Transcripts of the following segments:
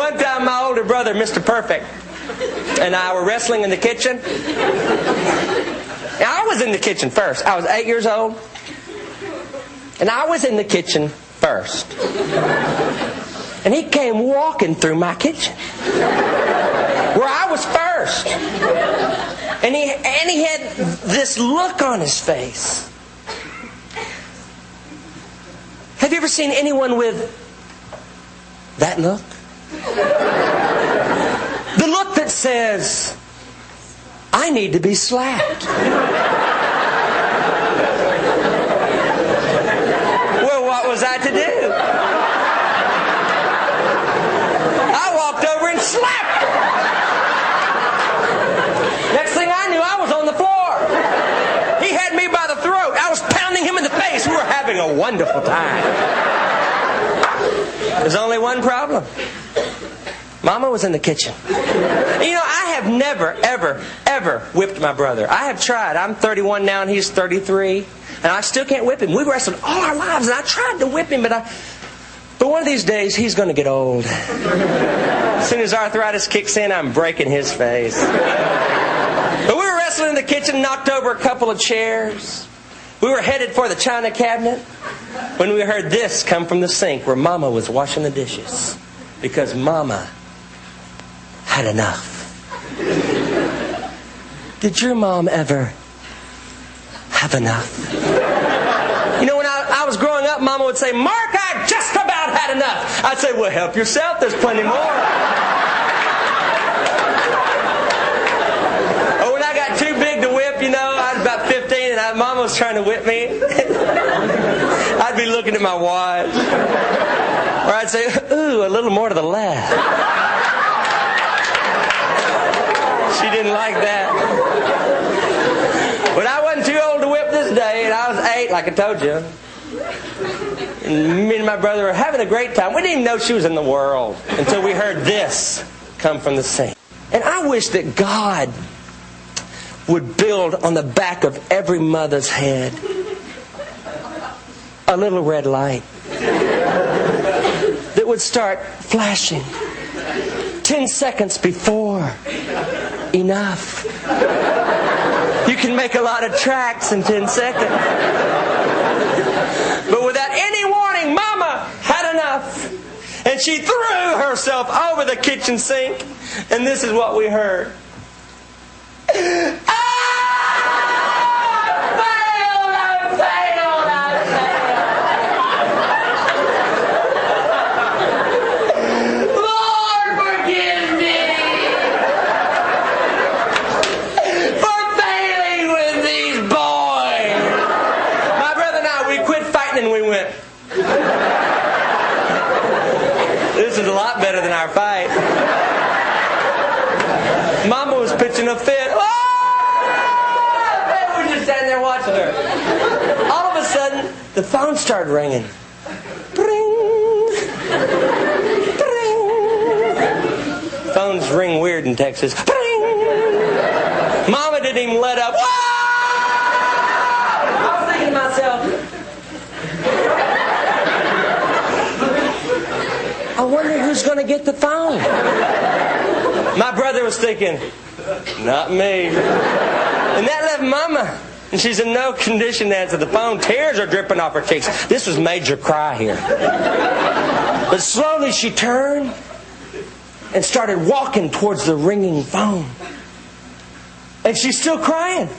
One time my older brother, Mr. Perfect, and I were wrestling in the kitchen. Now, I was in the kitchen first. I was 8 years old. And I was in the kitchen first. And he came walking through my kitchen, where I was first. And he had this look on his face. Have you ever seen anyone with that look? The look that says, I need to be slapped. Well, what was I to do? I walked over and slapped him. Next thing I knew, I was on the floor. He had me by the throat. I was pounding him in the face. We were having a wonderful time. There's only one problem. Mama was in the kitchen. You know, I have never, ever whipped my brother. I have tried. I'm 31 now and he's 33. And I still can't whip him. We wrestled all our lives and I tried to whip him, but one of these days he's going to get old. As soon as arthritis kicks in, I'm breaking his face. But we were wrestling in the kitchen, knocked over a couple of chairs. We were headed for the china cabinet when we heard this come from the sink where Mama was washing the dishes. Because Mama had enough. Did your mom ever have enough? You know, when I was growing up, Mama would say, Mark, I just about had enough. I'd say, well, help yourself. There's plenty more. Oh, when I got too big to whip, you know, I was about 15 and Mama was trying to whip me. I'd be looking at my watch. Or I'd say, ooh, a little more to the left. She didn't like that. But I wasn't too old to whip this day, and I was 8, like I told you. And me and my brother were having a great time. We didn't even know she was in the world until we heard this come from the sink. And I wish that God would build on the back of every mother's head a little red light that would start flashing 10 seconds before enough. You can make a lot of tracks in 10 seconds. But without any warning, Mama had enough. And she threw herself over the kitchen sink. And this is what we heard. This is a lot better than our fight. Mama was pitching a fit. Oh! We were just standing there watching her. All of a sudden, the phone started ringing. Bring! Bring! Phones ring weird in Texas. Bring! Mama didn't even let up. Whoa! I was thinking to myself, I wonder who's going to get the phone. My brother was thinking, not me. And that left Mama. And she's in no condition to answer the phone. Tears are dripping off her cheeks. This was major cry here. But slowly she turned and started walking towards the ringing phone. And she's still crying.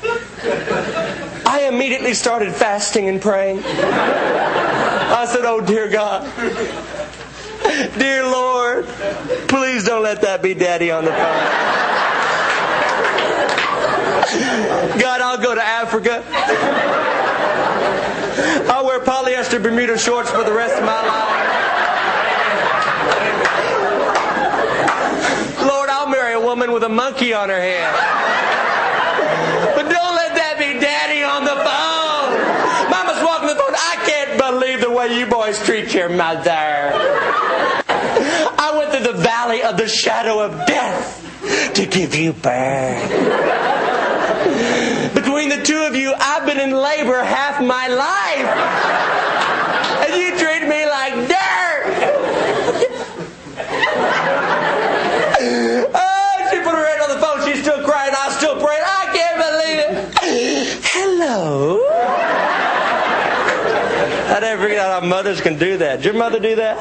I immediately started fasting and praying. I said, oh, dear God. Dear Lord, please don't let that be Daddy on the phone. God, I'll go to Africa. I'll wear polyester Bermuda shorts for the rest of my life. Lord, I'll marry a woman with a monkey on her head. But don't let that be Daddy on the phone. Mama's walking the phone. I can't believe the way you boys treat your mother. I went through the valley of the shadow of death to give you birth. Between the two of you, I've been in labor half my life. And you treat me like dirt. hello. I never figured out how mothers can do that. Did your mother do that?